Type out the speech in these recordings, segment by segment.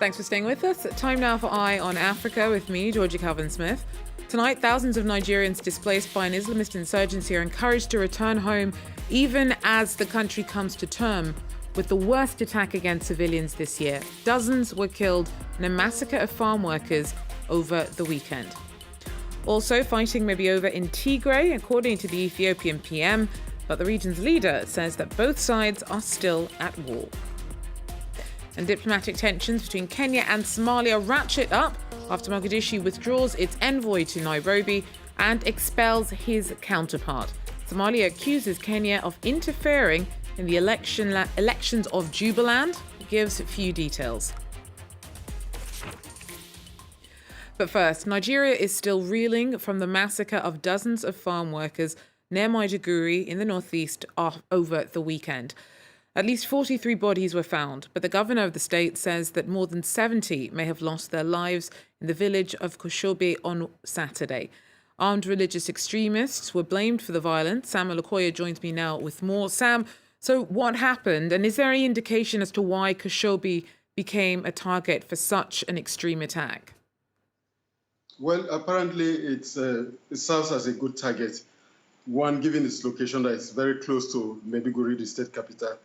Thanks for staying with us. Time now for Eye on Africa with me, Georgia Calvin-Smith. Tonight, thousands of Nigerians displaced by an Islamist insurgency are encouraged to return home, even as the country comes to term with the worst attack against civilians this year. Dozens were killed in a massacre of farm workers over the weekend. Also, fighting may be over in Tigray, according to the Ethiopian PM, but the region's leader says that both sides are still at war. And diplomatic tensions between Kenya and Somalia ratchet up after Mogadishu withdraws its envoy to Nairobi and expels his counterpart. Somalia accuses Kenya of interfering in the elections of Jubaland. Gives few details. But first, Nigeria is still reeling from the massacre of dozens of farm workers near Maiduguri in the northeast over the weekend. At least 43 bodies were found, but the governor of the state says that more than 70 may have lost their lives in the village of Koshobe on Saturday. Armed religious extremists were blamed for the violence. Sam Olukoya joins me now with more. Sam, so what happened, and is there any indication as to why Koshobe became a target for such an extreme attack? Well, apparently it serves as a good target. One, given its location that is very close to Maiduguri, the state capital,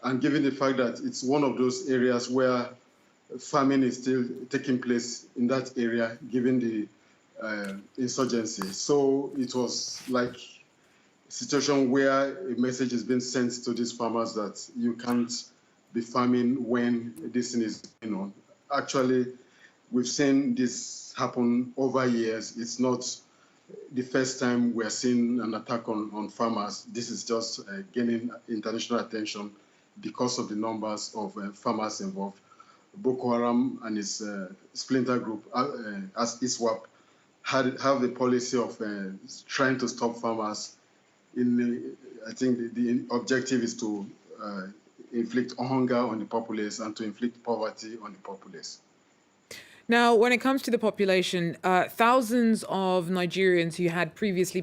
and given the fact that it's one of those areas where farming is still taking place in that area, given the insurgency. So it was like a situation where a message is being sent to these farmers that you can't be farming when this thing is going on. Actually, we've seen this happen over years. It's not the first time we're seeing an attack on farmers. This is just gaining international attention because of the numbers of farmers involved. Boko Haram and its splinter group, as ISWAP, have the policy of trying to stop farmers. I think the objective is to inflict hunger on the populace and to inflict poverty on the populace. Now, when it comes to the population, thousands of Nigerians who had previously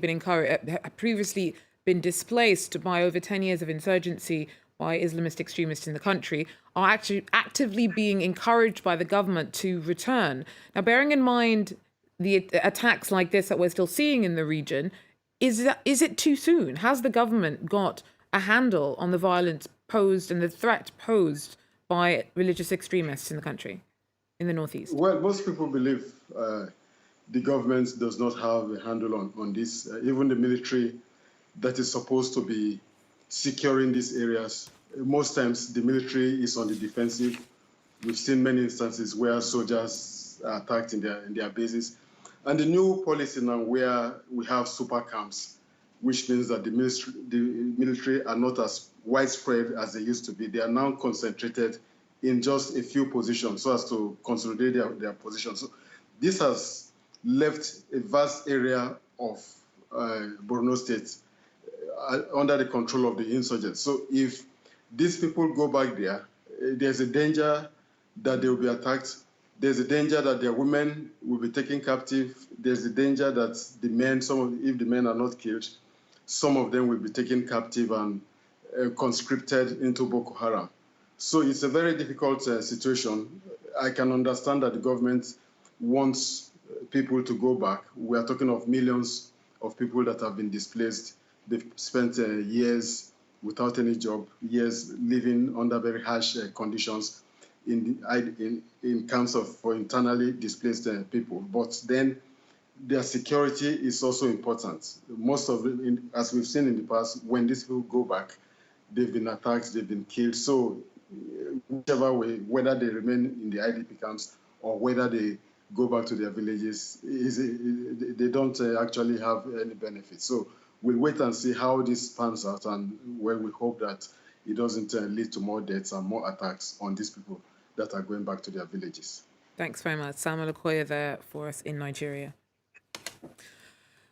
been displaced by over 10 years of insurgency by Islamist extremists in the country are actually actively being encouraged by the government to return. Now, bearing in mind the attacks like this that we're still seeing in the region, is it too soon? Has the government got a handle on the violence posed and the threat posed by religious extremists in the country, in the northeast? Well, most people believe the government does not have a handle on this. Even the military that is supposed to be securing these areas, most times the military is on the defensive. We've seen many instances where soldiers are attacked in their bases. And the new policy now where we have super camps, which means that the military are not as widespread as they used to be. They are now concentrated in just a few positions so as to consolidate their positions. So this has left a vast area of Borno State under the control of the insurgents. So if these people go back there, there's a danger that they will be attacked. There's a danger that their women will be taken captive. There's a danger that the men, if the men are not killed, some of them will be taken captive and conscripted into Boko Haram. So it's a very difficult situation. I can understand that the government wants people to go back. We are talking of millions of people that have been displaced. They've spent years without any job, years living under very harsh conditions in camps for internally displaced people. But then their security is also important. Most of them, as we've seen in the past, when these people go back, they've been attacked, they've been killed. So whichever way, whether they remain in the IDP camps or whether they go back to their villages, they don't actually have any benefit. So we'll wait and see how this pans out, and well, we hope that it doesn't lead to more deaths and more attacks on these people that are going back to their villages. Thanks very much. Sam Olukoya there for us in Nigeria.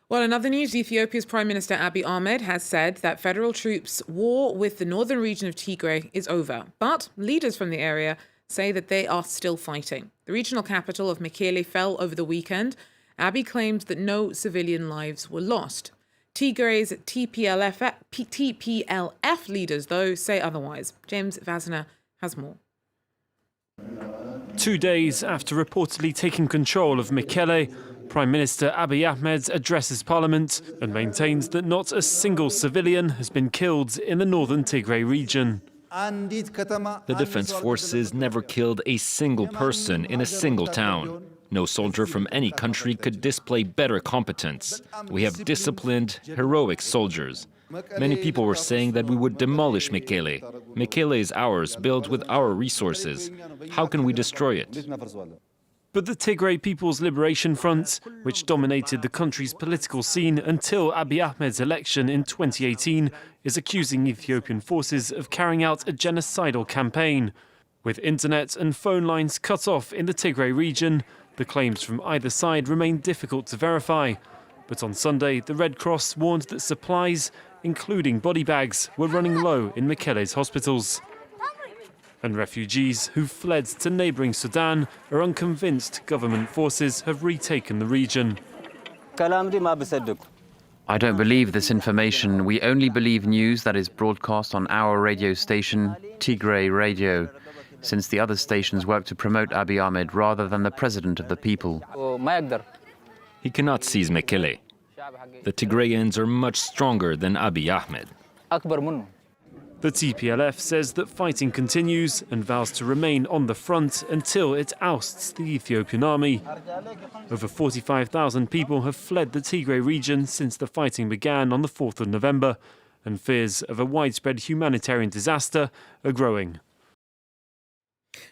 Well, in other news, Ethiopia's Prime Minister Abiy Ahmed has said that federal troops' war with the northern region of Tigray is over. But leaders from the area say that they are still fighting. The regional capital of Mekele fell over the weekend. Abiy claims that no civilian lives were lost. Tigray's TPLF leaders, though, say otherwise. James Vasner has more. 2 days after reportedly taking control of Mekele, Prime Minister Abiy Ahmed addresses Parliament and maintains that not a single civilian has been killed in the northern Tigray region. The defense forces never killed a single person in a single town. No soldier from any country could display better competence. We have disciplined, heroic soldiers. Many people were saying that we would demolish Mekele. Mekele is ours, built with our resources. How can we destroy it? But the Tigray People's Liberation Front, which dominated the country's political scene until Abiy Ahmed's election in 2018, is accusing Ethiopian forces of carrying out a genocidal campaign. With internet and phone lines cut off in the Tigray region, the claims from either side remain difficult to verify. But on Sunday, the Red Cross warned that supplies, including body bags, were running low in Mekele's hospitals. And refugees who fled to neighbouring Sudan are unconvinced government forces have retaken the region. I don't believe this information. We only believe news that is broadcast on our radio station, Tigray Radio, since the other stations work to promote Abiy Ahmed rather than the president of the people. He cannot seize Mekele. The Tigrayans are much stronger than Abiy Ahmed. The TPLF says that fighting continues and vows to remain on the front until it ousts the Ethiopian army. Over 45,000 people have fled the Tigray region since the fighting began on the 4th of November, and fears of a widespread humanitarian disaster are growing.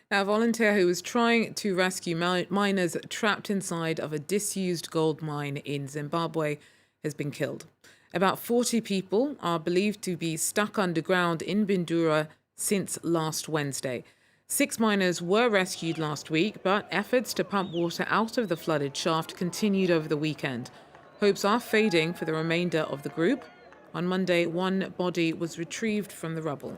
Now, a volunteer who was trying to rescue miners trapped inside of a disused gold mine in Zimbabwe has been killed. About 40 people are believed to be stuck underground in Bindura since last Wednesday. 6 miners were rescued last week, but efforts to pump water out of the flooded shaft continued over the weekend. Hopes are fading for the remainder of the group. On Monday, one body was retrieved from the rubble.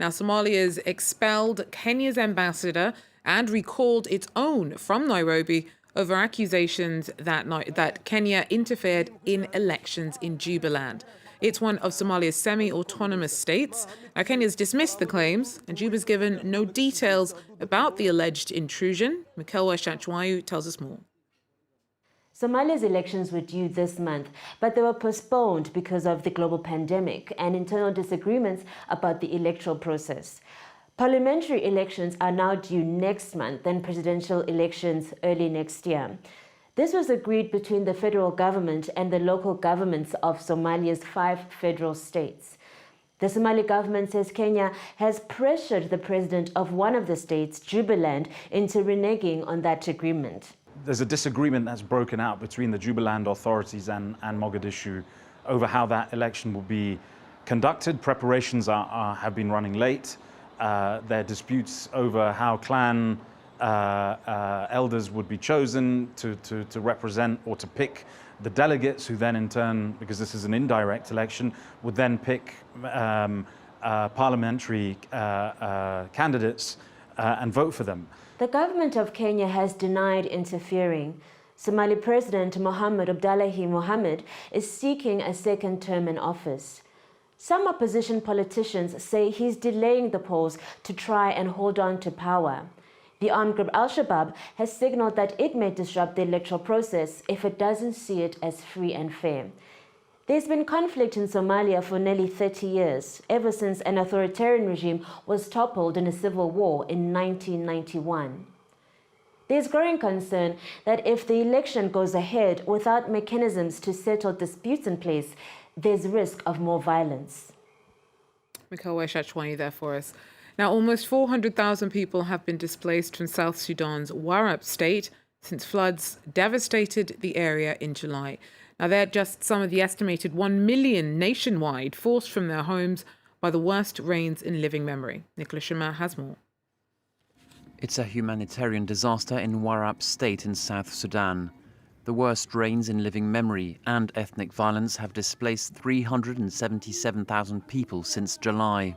Now, Somalia's expelled Kenya's ambassador and recalled its own from Nairobi over accusations that Kenya interfered in elections in Jubaland. It's one of Somalia's semi-autonomous states. Now, Kenya's dismissed the claims, and Juba's given no details about the alleged intrusion. Mikelwa Shachwayu tells us more. Somalia's elections were due this month, but they were postponed because of the global pandemic and internal disagreements about the electoral process. Parliamentary elections are now due next month and presidential elections early next year. This was agreed between the federal government and the local governments of Somalia's 5 federal states. The Somali government says Kenya has pressured the president of one of the states, Jubaland, into reneging on that agreement. There's a disagreement that's broken out between the Jubaland authorities and Mogadishu over how that election will be conducted. Preparations have been running late. There are disputes over how clan elders would be chosen to represent or to pick the delegates, who then in turn, because this is an indirect election, would then pick parliamentary candidates and vote for them. The government of Kenya has denied interfering. Somali President Mohamed Abdullahi Mohamed is seeking a second term in office. Some opposition politicians say he's delaying the polls to try and hold on to power. The armed group Al-Shabaab has signaled that it may disrupt the electoral process if it doesn't see it as free and fair. There's been conflict in Somalia for nearly 30 years, ever since an authoritarian regime was toppled in a civil war in 1991. There's growing concern that if the election goes ahead without mechanisms to settle disputes in place, there's risk of more violence. Mikelwa Shachwani there for us. Now, almost 400,000 people have been displaced from South Sudan's Warrap state since floods devastated the area in July. Now, they're just some of the estimated 1 million nationwide forced from their homes by the worst rains in living memory. Nicholas Chemin has more. It's a humanitarian disaster in Warrap state in South Sudan. The worst rains in living memory and ethnic violence have displaced 377,000 people since July.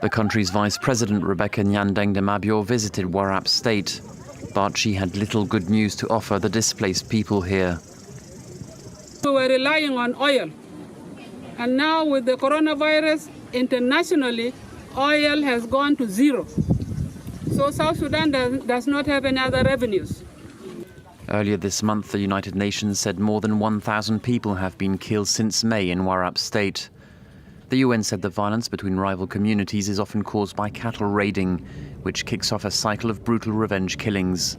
The country's Vice President, Rebecca Nyandeng-Mabio, visited Warrap State, but she had little good news to offer the displaced people here. We were relying on oil, and now with the coronavirus, internationally, oil has gone to zero. So South Sudan does not have any other revenues. Earlier this month, the United Nations said more than 1,000 people have been killed since May in Warrap State. The UN said the violence between rival communities is often caused by cattle raiding, which kicks off a cycle of brutal revenge killings.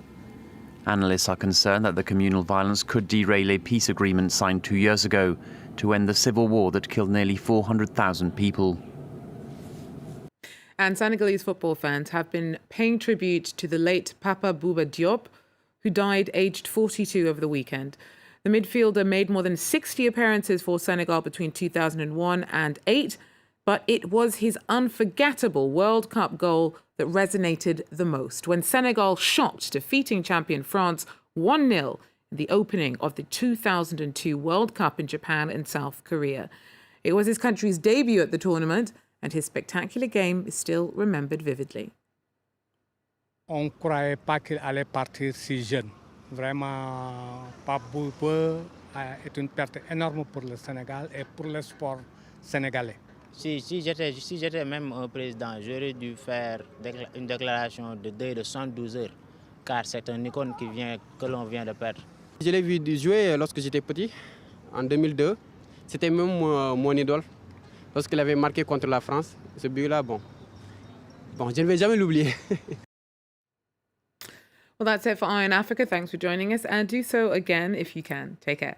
Analysts are concerned that the communal violence could derail a peace agreement signed 2 years ago to end the civil war that killed nearly 400,000 people. And Senegalese football fans have been paying tribute to the late Papa Bouba Diop, who died aged 42 over the weekend. The midfielder made more than 60 appearances for Senegal between 2001 and 8, but it was his unforgettable World Cup goal that resonated the most when Senegal shocked defeating champion France 1-0 in the opening of the 2002 World Cup in Japan and South Korea. It was his country's debut at the tournament, and his spectacular game is still remembered vividly. On ne croyait pas qu'il allait partir si jeune. Vraiment, Pape Bouba est une perte énorme pour le Sénégal et pour le sport sénégalais. Si j'étais même un président, j'aurais dû faire une déclaration de deuil de 72 heures, car c'est un icône que l'on vient de perdre. Je l'ai vu jouer lorsque j'étais petit, en 2002. C'était même mon idole. Lorsqu'il avait marqué contre la France, ce but-là, bon, je ne vais jamais l'oublier. Well, that's it for Eye on Africa. Thanks for joining us, and do so again if you can. Take care.